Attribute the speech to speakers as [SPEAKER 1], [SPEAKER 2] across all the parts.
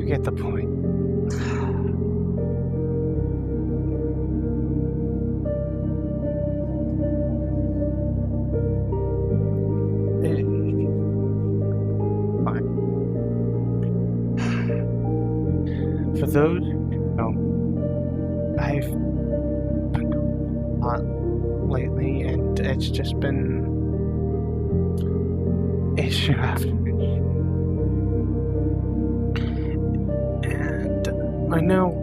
[SPEAKER 1] get the point. Fine. For those who know, I've been doing a lot lately, and it's just been issue after issue. And I know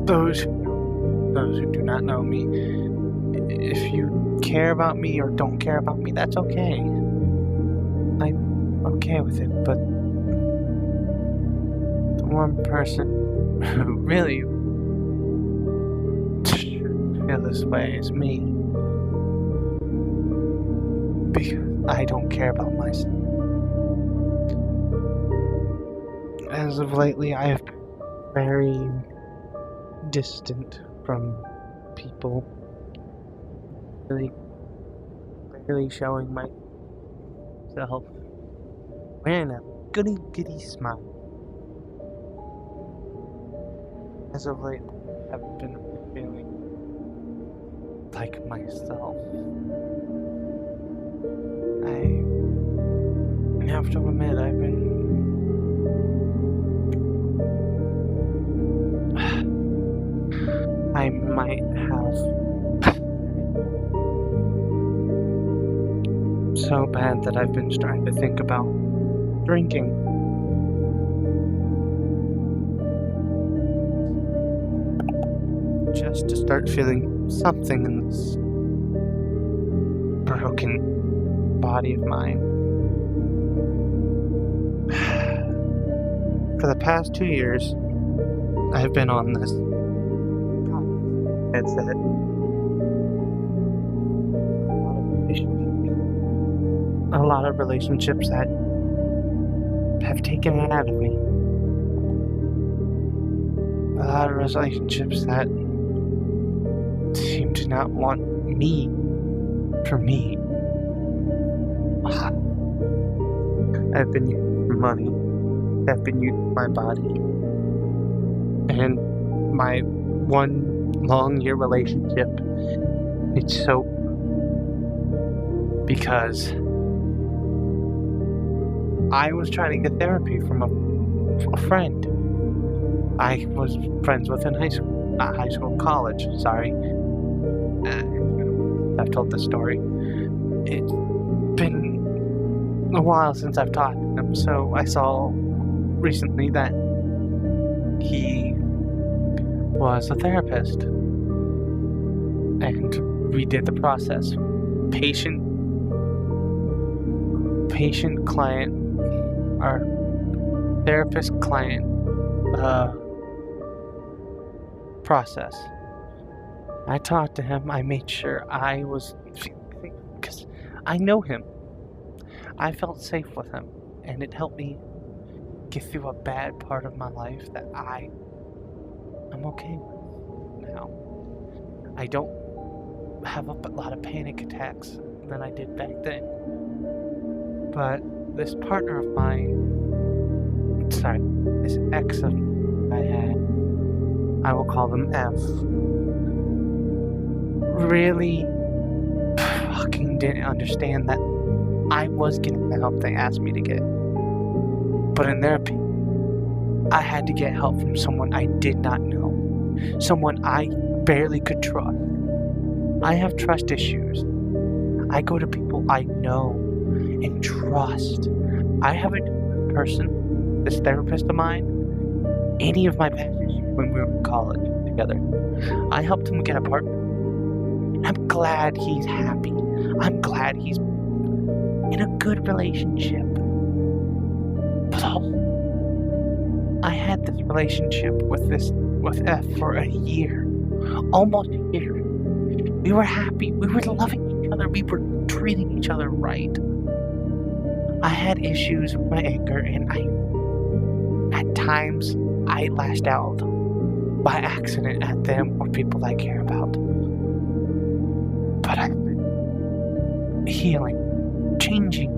[SPEAKER 1] those who do not know me, if you care about me or don't care about me, that's okay. I'm okay with it, but the one person who really should feel this way is me. Because I don't care about myself. As of lately, I have been very distant from people. Really showing myself. Wearing a goody smile. As of late, I've been feeling like myself. I have to admit, I might have so bad that I've been trying to think about drinking. Just to start feeling something in this broken body of mine. For the past 2 years, I've been on this headset. A lot of relationships that have taken it out of me. A lot of relationships that seem to not want me for me. I've been used for money. I've been used for my body. And my 1 long year relationship, it's so because I was trying to get therapy from a friend I was friends with in high school. Not high school, college, sorry. I've told this story. It's been a while since I've talked to him, so I saw recently that he was a therapist. And we did the process. Patient client, or therapist client process. I talked to him. I made sure I was, because I know him. I felt safe with him, and it helped me get through a bad part of my life that I'm okay with now. I don't have a lot of panic attacks than I did back then. But this partner of mine, this ex of I had, I will call them F, really fucking didn't understand that I was getting the help they asked me to get. But in their opinion, I had to get help from someone I did not know, someone I barely could trust. I have trust issues. I go to people I know and trust. I haven't told this person, this therapist of mine, any of my past issues when we were in college together. I helped him get a partner. I'm glad he's happy. I'm glad he's in a good relationship. But I had this relationship with F for a year. Almost a year. We were happy. We were loving each other. We were treating each other right. I had issues with my anger, and at times, I lashed out by accident at them or people I care about. But I've been healing, changing,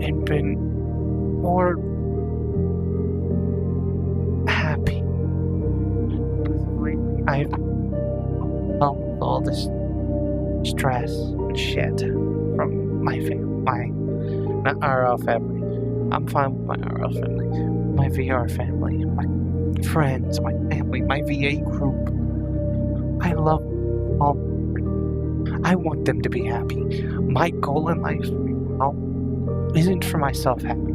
[SPEAKER 1] and been more I've felt all this stress and shit from my not RL family. I'm fine with my RL family. My VR family, my friends, my family, my VA group. I love all. I want them to be happy. My goal in life isn't for myself happy.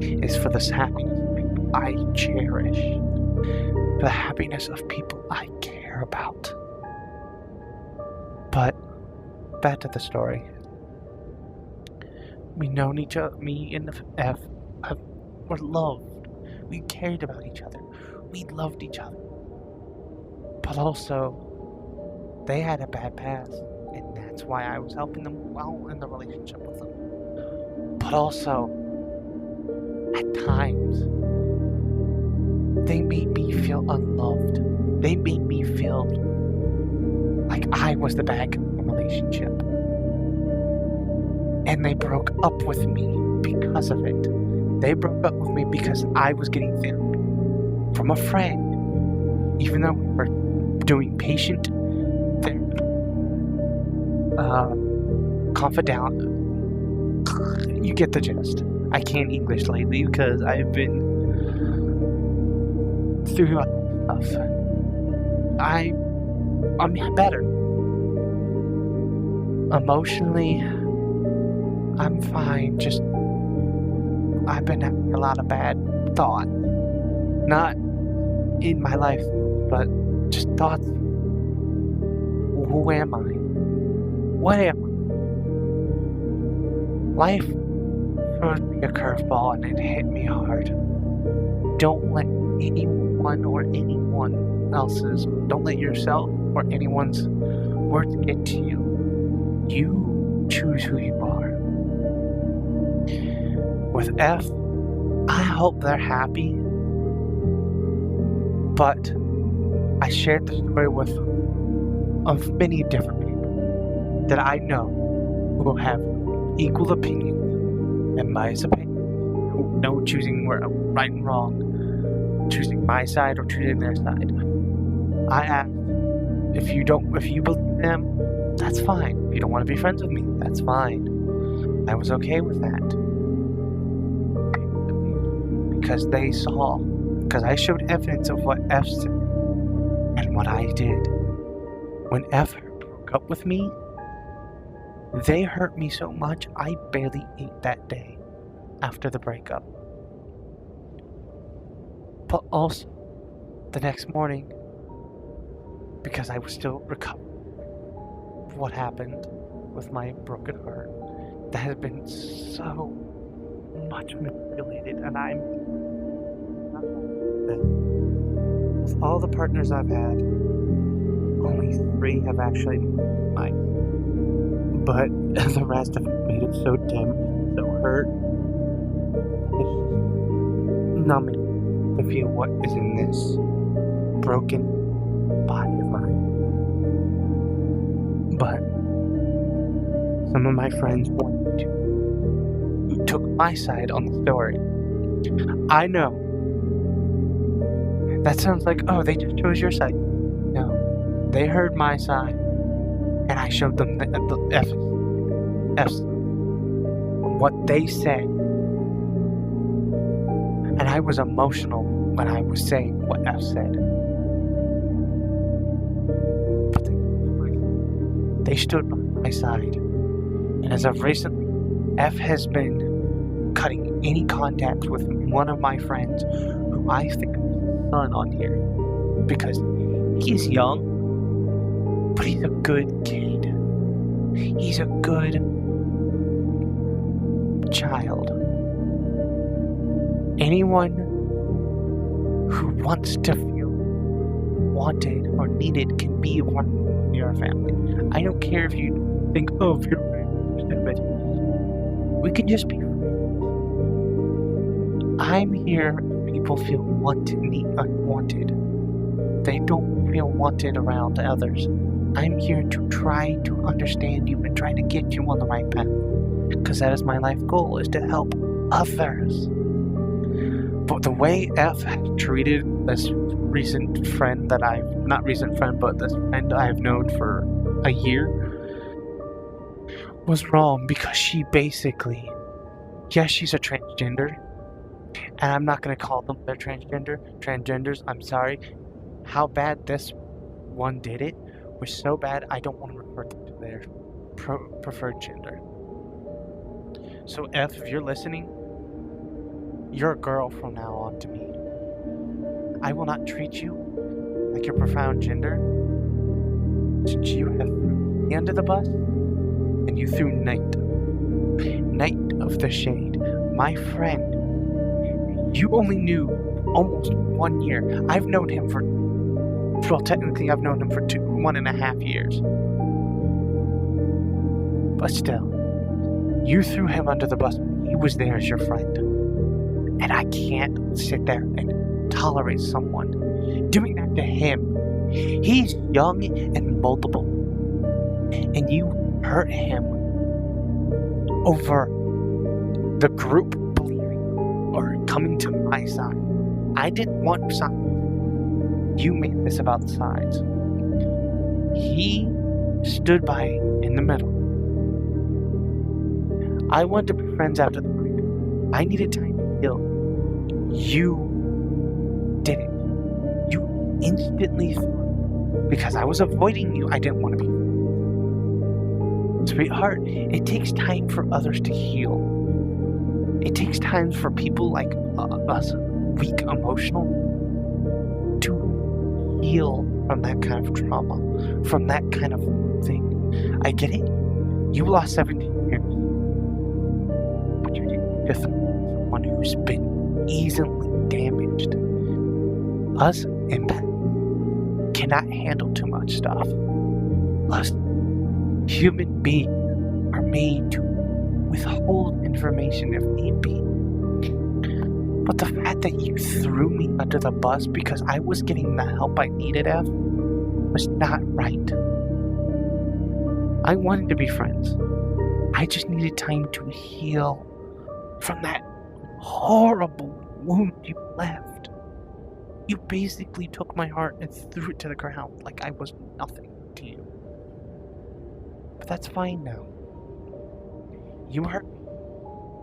[SPEAKER 1] It's for this happiness of people I cherish. For the happiness of people I care about. But back to the story. We known each other. Me and F were loved. We cared about each other. We loved each other. But also, they had a bad past, and that's why I was helping them well in the relationship with them. But also, at times, they made me feel unloved. They made me feel like I was the bad guy in the relationship. And they broke up with me because of it. They broke up with me because I was getting therapy from a friend. Even though we were doing patient therapy, confidant. You get the gist. I can't English lately because I've been through stuff. I'm better. Emotionally, I'm fine. Just I've been having a lot of bad thoughts. Not in my life, but just thoughts. Who am I? What am I? Life throws me a curveball and it hit me hard. Don't let anyone don't let yourself or anyone's words get to you. You choose who you are. With F, I hope they're happy, but I shared the story of many different people that I know who have equal opinions and biased opinions, who know choosing right and wrong, choosing my side or choosing their side. I asked, if you believe them, that's fine. If you don't want to be friends with me, that's fine. I was okay with that. Because because I showed evidence of what F said and what I did. When F broke up with me, they hurt me so much I barely ate that day after the breakup. But also, the next morning, because I was still recovering from what happened with my broken heart, that has been so much manipulated, and I'm not this. With all the partners I've had, only 3 have actually been mine. But the rest have made it so dim, so hurt. It's numbing to feel what is in this broken body of mine. But some of my friends took my side on the story. I know. That sounds like, oh, they just chose your side. No. They heard my side, and I showed them the F's, what they said. And I was emotional when I was saying what F said. But they stood by my side. And as of recently, F has been cutting any contact with one of my friends who I think is his son on here. Because he's young, but he's a good kid. He's a good child. Anyone who wants to feel wanted or needed can be a part of your family. I don't care if you think, oh, if your family is stupid. We can just be friends. I'm here if people feel unwanted. They don't feel wanted around others. I'm here to try to understand you and try to get you on the right path. Because that is my life goal, is to help others. But the way F has treated this recent friend that not recent friend, but this friend I've known for a year was wrong, because she basically, yes, she's a transgender, and I'm not going to call them their transgenders, I'm sorry. How bad this one did it was so bad, I don't want to refer them to their preferred gender. So F, if you're listening, you're a girl from now on to me. I will not treat you like your profound gender, since you have thrown me under the bus, and you threw Night of the Shade, my friend. You only knew almost 1 year. I've known him for, well, technically I've known him for 1.5 years. But still, you threw him under the bus. He was there as your friend. And I can't sit there and tolerate someone doing that to him. He's young and multiple, and you hurt him over the group believing or coming to my side. I didn't want sides. You made this about the sides. He stood by in the middle. I wanted to be friends after the break. I needed time to heal. You didn't. You instantly thought, because I was avoiding you, I didn't want to be. Sweetheart, it takes time for others to heal. It takes time for people like us, weak emotional, to heal from that kind of trauma, from that kind of thing. I get it. You lost 17 years. But you didn't need to throw someone who's been easily damaged. Us empaths cannot handle too much stuff. Us human beings are made to withhold information if need be. But the fact that you threw me under the bus because I was getting the help I needed, F, was not right. I wanted to be friends. I just needed time to heal from that horrible wound you left. You basically took my heart and threw it to the ground like I was nothing to you. But that's fine now. You hurt me.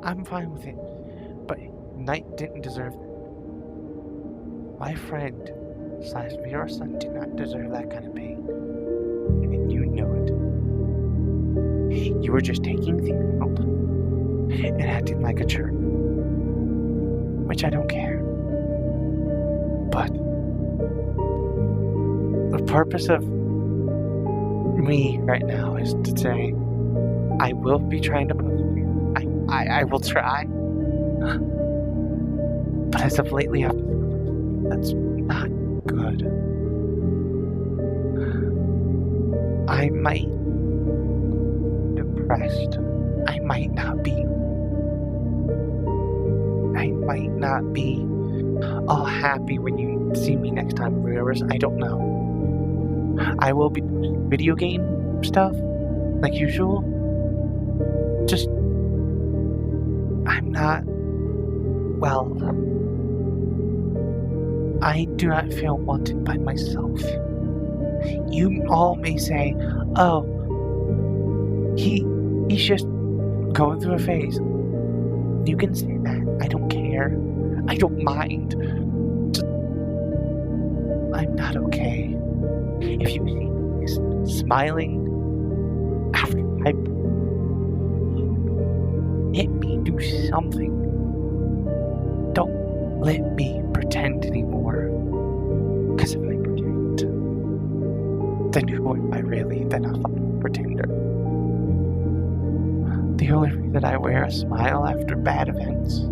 [SPEAKER 1] I'm fine with it. But Night didn't deserve that. My friend / your son did not deserve that kind of pain. And you know it. You were just taking things out and acting like a jerk. Which I don't care. But the purpose of me right now is to say I will be trying to post you. I will try. But as of lately, I've discovered that's not good. I might be depressed. I might not be all happy when you see me next time, viewers. I don't know. I will be posting video game stuff like usual. Just, I'm not well. I do not feel wanted by myself. You all may say, oh, he's just going through a phase. You can say that. I don't care. I don't mind. Just, I'm not okay. If you see me smiling after I hit me, do something. Don't let me pretend anymore. Because if I pretend, then who am I really? Then a fucking pretender. The only reason I wear a smile after bad events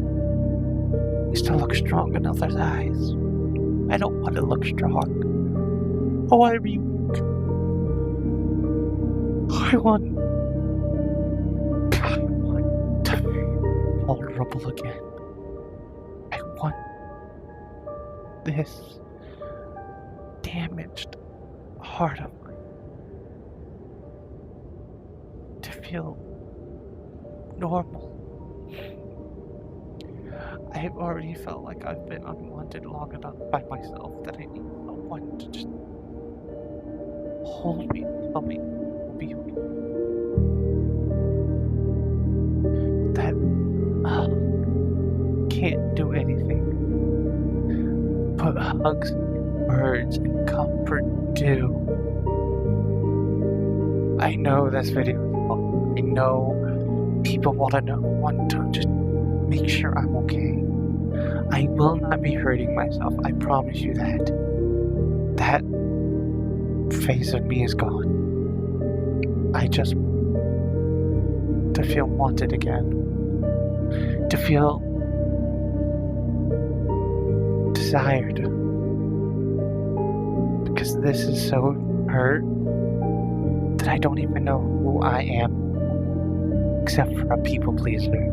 [SPEAKER 1] is to look strong in others' eyes. I don't want to look strong. I want to be weak. I want to be vulnerable again. I want this damaged heart of mine to feel normal. I have already felt like I've been unwanted long enough by myself that I need someone to just hold me, tell me it'll be okay. That can't do anything but hugs, words, and comfort do. I know this video is long. I know people want to just make sure I'm okay. I will not be hurting myself. I promise you that. That phase of me is gone. I just to feel wanted again. To feel desired. Because this is so hurt that I don't even know who I am. Except for a people pleaser.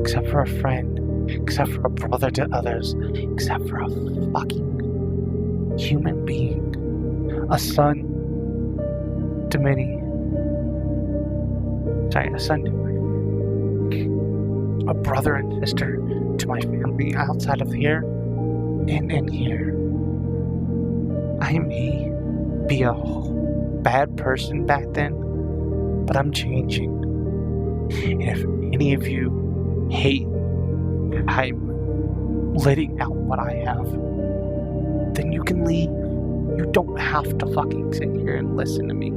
[SPEAKER 1] Except for a friend. Except for a brother to others. Except for a fucking human being. A son to many. Sorry, a son to my family. A brother and sister to my family outside of here and in here. I may be a bad person back then, but I'm changing. And if any of you hate that I'm letting out what I have, then you can leave. You don't have to fucking sit here and listen to me.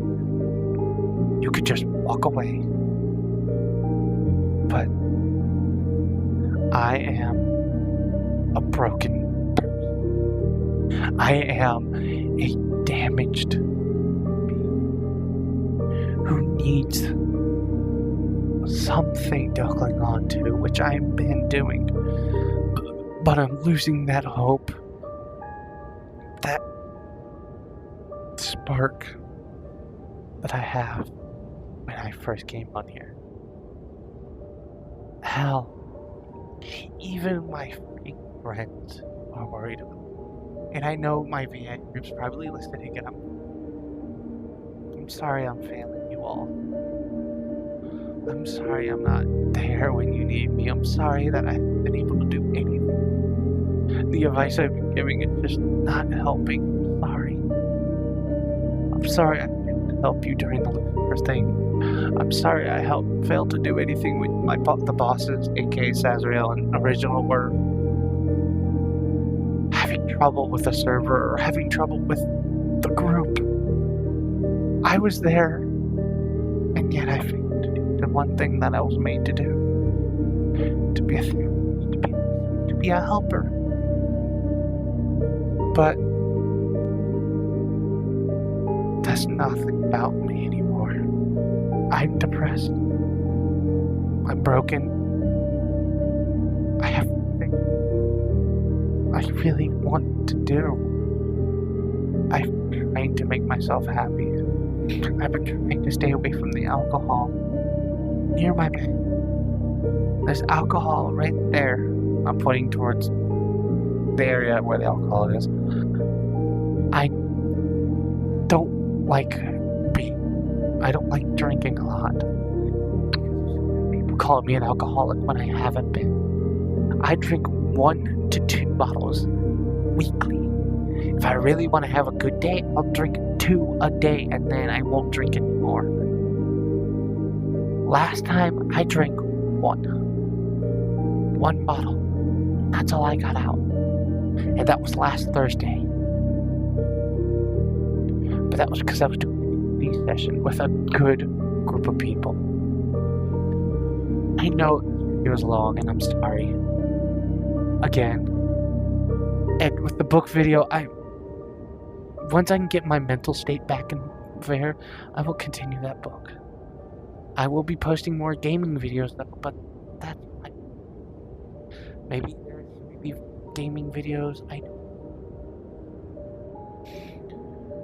[SPEAKER 1] You could just walk away. But I am a broken person. I am a damaged being who needs something to cling on to, which I've been doing. But I'm losing that hope. That spark that I have when I first came on here. Hell, even my friends are worried about me. And I know my VA group's probably listening, and I'm sorry I'm failing you all. I'm sorry I'm not there when you need me. I'm sorry that I haven't been able to do anything. The advice I've been giving is just not helping. I'm sorry. I'm sorry I failed to help you during the Lucifer thing. I'm sorry I failed to do anything when the bosses, aka Sazrael and Original, were having trouble with the server or having trouble with the group. I was there, and yet I failed to do the one thing that I was made to do. To be a therapist, to be a helper. But that's nothing about me anymore. I'm depressed. I'm broken. I have nothing I really want to do. I've been trying to make myself happy. I've been trying to stay away from the alcohol. Near my bed, there's alcohol right there. I'm pointing towards the area where the alcohol is. I don't like drinking a lot. People call me an alcoholic when I haven't been. I drink 1 to 2 bottles weekly. If I really want to have a good day, I'll drink 2 a day, and then I won't drink anymore. Last time I drank 1 bottle. That's all I got out. And that was last Thursday. But that was because I was doing a session with a good group of people. I know it was long, and I'm sorry. Again. And with the book video, once I can get my mental state back in there, I will continue that book. I will be posting more gaming videos, but that's fine. Maybe gaming videos, I don't.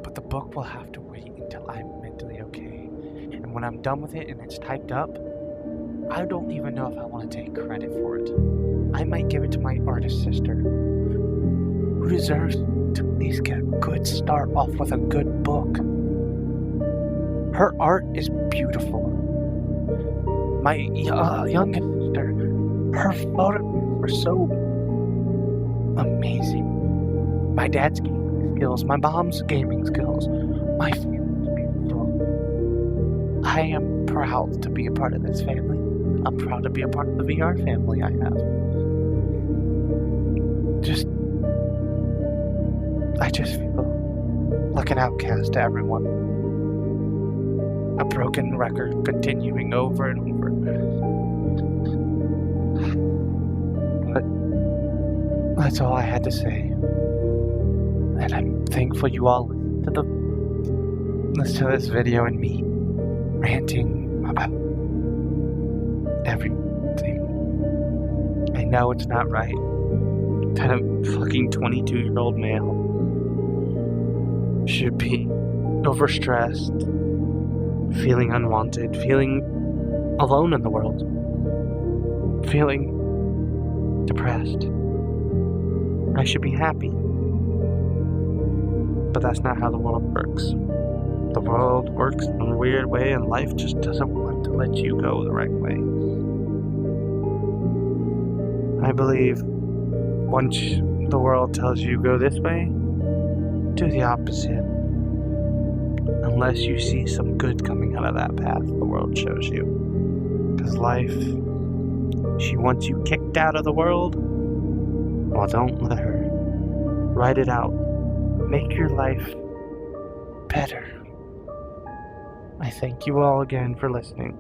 [SPEAKER 1] But the book will have to wait until I'm mentally okay. And when I'm done with it and it's typed up, I don't even know if I want to take credit for it. I might give it to my artist sister, who deserves to at least get a good start off with a good book. Her art is beautiful. My youngest sister, her photo were so amazing. My dad's gaming skills, my mom's gaming skills, my family's beautiful. I am proud to be a part of this family. I'm proud to be a part of the VR family I have. I just feel like an outcast to everyone. A broken record continuing over and over. But that's all I had to say. And I'm thankful you all listen to this video and me ranting about everything. I know it's not right that a fucking 22-year-old male should be overstressed, feeling unwanted, feeling alone in the world, feeling depressed. I should be happy. But that's not how the world works. The world works in a weird way, and life just doesn't want to let you go the right way. I believe once the world tells you go this way, do the opposite. Unless you see some good coming out of that path the world shows you. Because life, she wants you kicked out of the world. Well, don't let her. Write it out. Make your life better. I thank you all again for listening.